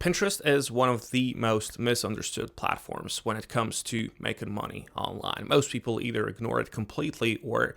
Pinterest is one of the most misunderstood platforms when it comes to making money online. Most people either ignore it completely or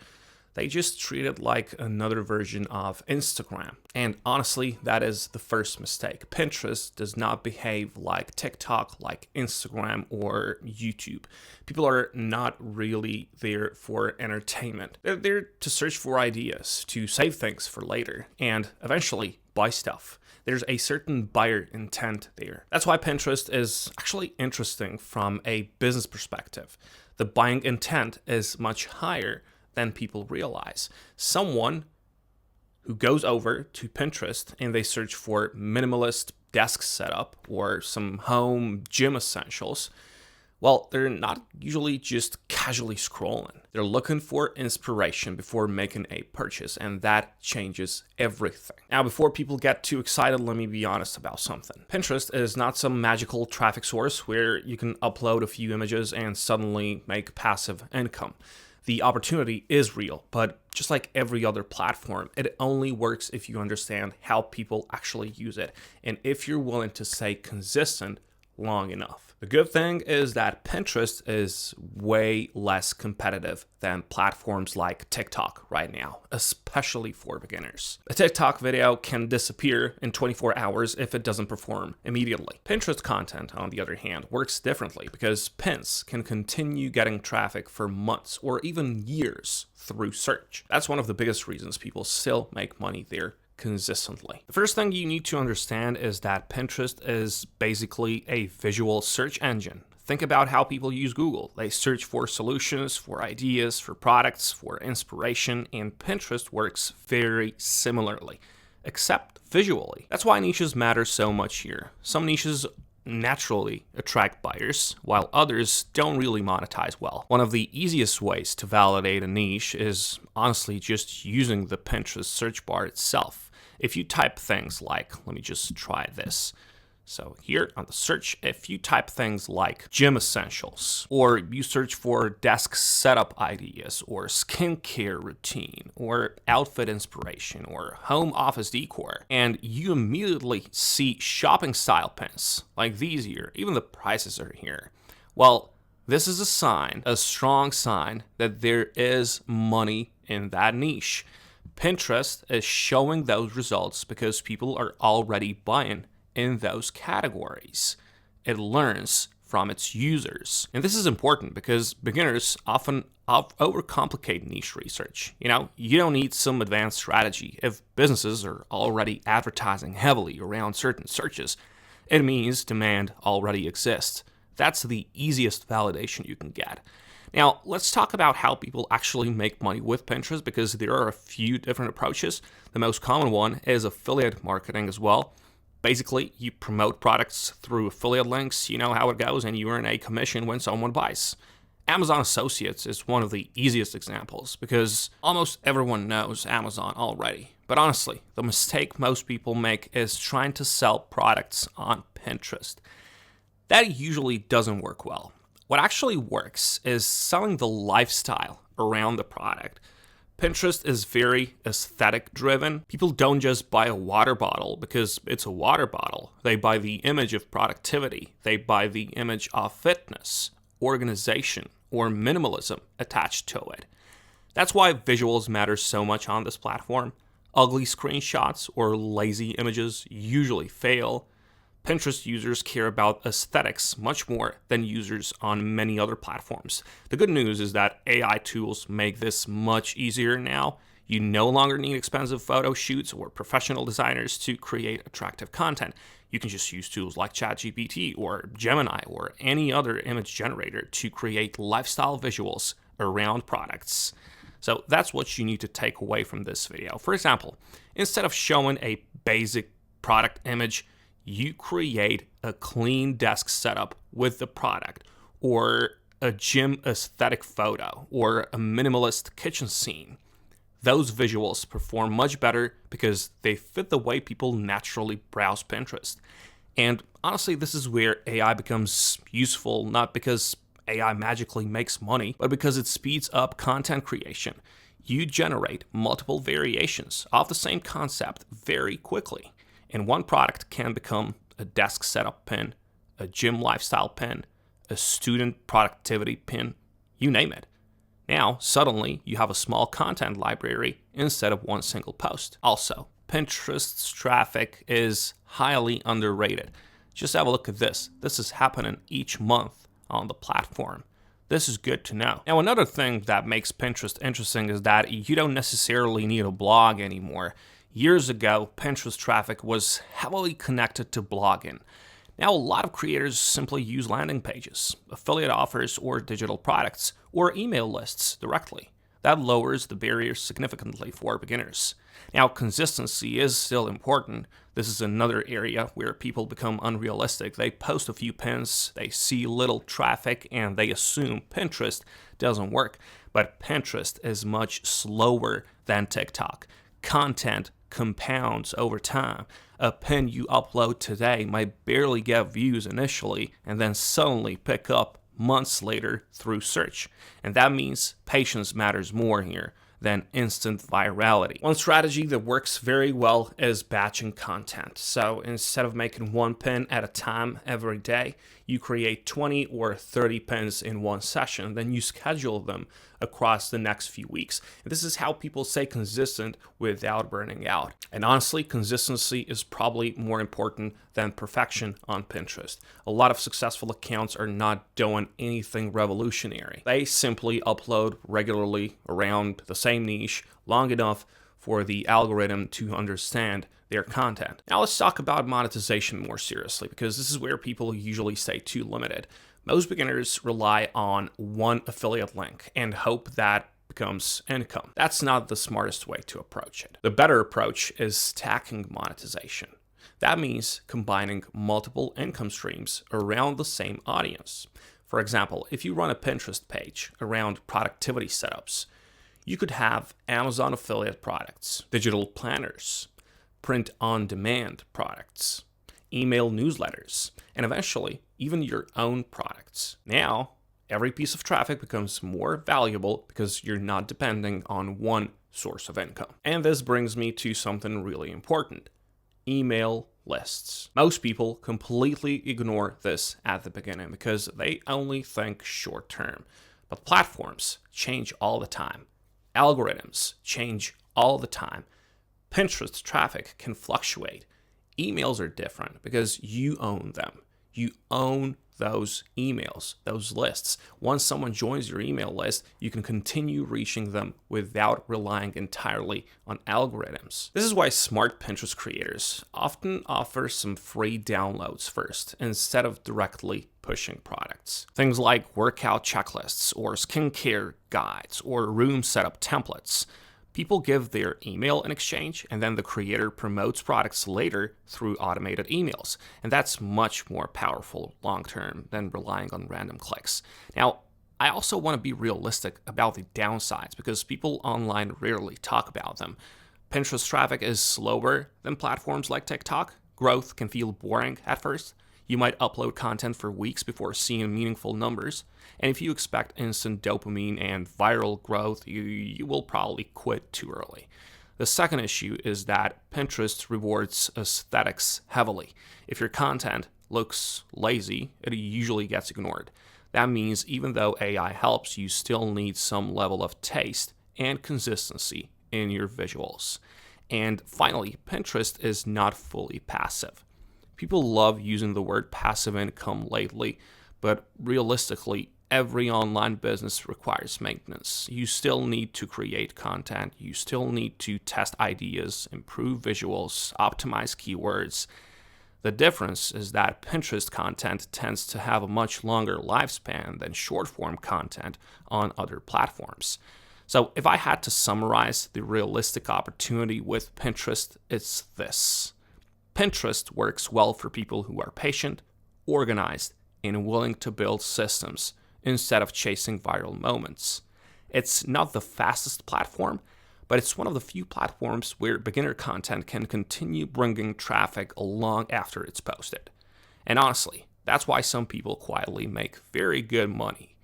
they just treat it like another version of Instagram. And honestly, that is the first mistake. Pinterest does not behave like TikTok, like Instagram, or YouTube. People are not really there for entertainment. They're there to search for ideas, to save things for later, and eventually buy stuff. There's a certain buyer intent there. That's why Pinterest is actually interesting from a business perspective. The buying intent is much higher than people realize. Someone who goes over to Pinterest and they search for minimalist desk setup or some home gym essentials, well, they're not usually just casually scrolling. They're looking for inspiration before making a purchase, and that changes everything. Now, before people get too excited, let me be honest about something. Pinterest is not some magical traffic source where you can upload a few images and suddenly make passive income. The opportunity is real, but just like every other platform, it only works if you understand how people actually use it and if you're willing to stay consistent long enough. The good thing is that Pinterest is way less competitive than platforms like TikTok right now, especially for beginners. A TikTok video can disappear in 24 hours if it doesn't perform immediately. Pinterest content, on the other hand, works differently because pins can continue getting traffic for months or even years through search. That's one of the biggest reasons people still make money there consistently. The first thing you need to understand is that Pinterest is basically a visual search engine. Think about how people use Google. They search for solutions, for ideas, for products, for inspiration, and Pinterest works very similarly, except visually. That's why niches matter so much here. Some niches naturally attract buyers, while others don't really monetize well. One of the easiest ways to validate a niche is honestly just using the Pinterest search bar itself. If you type things like, let me just try this. So here on the search, if you type things like gym essentials, or you search for desk setup ideas, or skincare routine, or outfit inspiration, or home office decor, and you immediately see shopping style pins like these here, even the prices are here. Well, this is a sign, a strong sign that there is money in that niche. Pinterest is showing those results because people are already buying in those categories. It learns from its users. And this is important because beginners often overcomplicate niche research. You don't need some advanced strategy. If businesses are already advertising heavily around certain searches, it means demand already exists. That's the easiest validation you can get. Now, let's talk about how people actually make money with Pinterest because there are a few different approaches. The most common one is affiliate marketing as well. Basically, you promote products through affiliate links, you know how it goes, and you earn a commission when someone buys. Amazon Associates is one of the easiest examples because almost everyone knows Amazon already. But honestly, the mistake most people make is trying to sell products on Pinterest. That usually doesn't work well. What actually works is selling the lifestyle around the product. Pinterest is very aesthetic driven. People don't just buy a water bottle because it's a water bottle. They buy the image of productivity. They buy the image of fitness, organization, or minimalism attached to it. That's why visuals matter so much on this platform. Ugly screenshots or lazy images usually fail. Pinterest users care about aesthetics much more than users on many other platforms. The good news is that AI tools make this much easier now. You no longer need expensive photo shoots or professional designers to create attractive content. You can just use tools like ChatGPT or Gemini or any other image generator to create lifestyle visuals around products. So that's what you need to take away from this video. For example, instead of showing a basic product image, you create a clean desk setup with the product, or a gym aesthetic photo, or a minimalist kitchen scene. Those visuals perform much better because they fit the way people naturally browse Pinterest. And honestly, this is where AI becomes useful, not because AI magically makes money, but because it speeds up content creation. You generate multiple variations of the same concept very quickly. And one product can become a desk setup pin, a gym lifestyle pin, a student productivity pin, you name it. Now, suddenly, you have a small content library instead of one single post. Also, Pinterest's traffic is highly underrated. Just have a look at this. This is happening each month on the platform. This is good to know. Now, another thing that makes Pinterest interesting is that you don't necessarily need a blog anymore. Years ago, Pinterest traffic was heavily connected to blogging. Now, a lot of creators simply use landing pages, affiliate offers, or digital products, or email lists directly. That lowers the barriers significantly for beginners. Now, consistency is still important. This is another area where people become unrealistic. They post a few pins, they see little traffic, and they assume Pinterest doesn't work. But Pinterest is much slower than TikTok. Content compounds over time. A pin you upload today might barely get views initially and then suddenly pick up months later through search. And that means patience matters more here than instant virality. One strategy that works very well is batching content. So instead of making one pin at a time every day, you create 20 or 30 pins in one session, then you schedule them across the next few weeks. And this is how people stay consistent without burning out. And honestly, consistency is probably more important than perfection on Pinterest. A lot of successful accounts are not doing anything revolutionary. They simply upload regularly around the same niche long enough for the algorithm to understand their content. Now let's talk about monetization more seriously, because this is where people usually stay too limited. Most beginners rely on one affiliate link and hope that becomes income. That's not the smartest way to approach it. The better approach is stacking monetization. That means combining multiple income streams around the same audience. For example, if you run a Pinterest page around productivity setups, you could have Amazon affiliate products, digital planners, print-on-demand products, email newsletters, and eventually even your own products. Now, every piece of traffic becomes more valuable because you're not depending on one source of income. And this brings me to something really important: email lists. Most people completely ignore this at the beginning because they only think short term. But platforms change all the time. Algorithms change all the time. Pinterest traffic can fluctuate. Emails are different because you own them. You own those emails, those lists. Once someone joins your email list, you can continue reaching them without relying entirely on algorithms. This is why smart Pinterest creators often offer some free downloads first, instead of directly pushing products. Things like workout checklists or skincare guides or room setup templates. People give their email in exchange, and then the creator promotes products later through automated emails. And that's much more powerful long-term than relying on random clicks. Now, I also want to be realistic about the downsides because people online rarely talk about them. Pinterest traffic is slower than platforms like TikTok. Growth can feel boring at first. You might upload content for weeks before seeing meaningful numbers. And if you expect instant dopamine and viral growth, you will probably quit too early. The second issue is that Pinterest rewards aesthetics heavily. If your content looks lazy, it usually gets ignored. That means even though AI helps, you still need some level of taste and consistency in your visuals. And finally, Pinterest is not fully passive. People love using the word passive income lately, but realistically, every online business requires maintenance. You still need to create content. You still need to test ideas, improve visuals, optimize keywords. The difference is that Pinterest content tends to have a much longer lifespan than short-form content on other platforms. So if I had to summarize the realistic opportunity with Pinterest, it's this. Pinterest works well for people who are patient, organized, and willing to build systems instead of chasing viral moments. It's not the fastest platform, but it's one of the few platforms where beginner content can continue bringing traffic along after it's posted. And honestly, that's why some people quietly make very good money,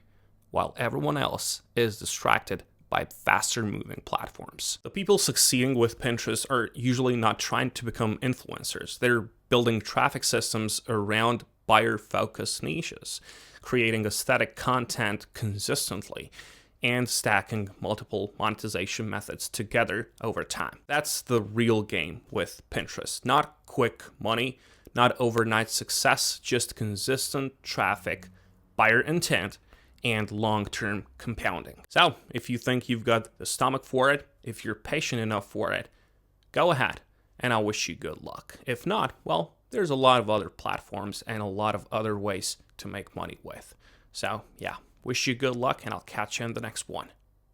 while everyone else is distracted by faster moving platforms. The people succeeding with Pinterest are usually not trying to become influencers. They're building traffic systems around buyer-focused niches, creating aesthetic content consistently, and stacking multiple monetization methods together over time. That's the real game with Pinterest. Not quick money, not overnight success, just consistent traffic, buyer intent, and long-term compounding. So if you think you've got the stomach for it, if you're patient enough for it, go ahead, and I wish you good luck. If not, well, there's a lot of other platforms and a lot of other ways to make money with. So yeah, wish you good luck, and I'll catch you in the next one.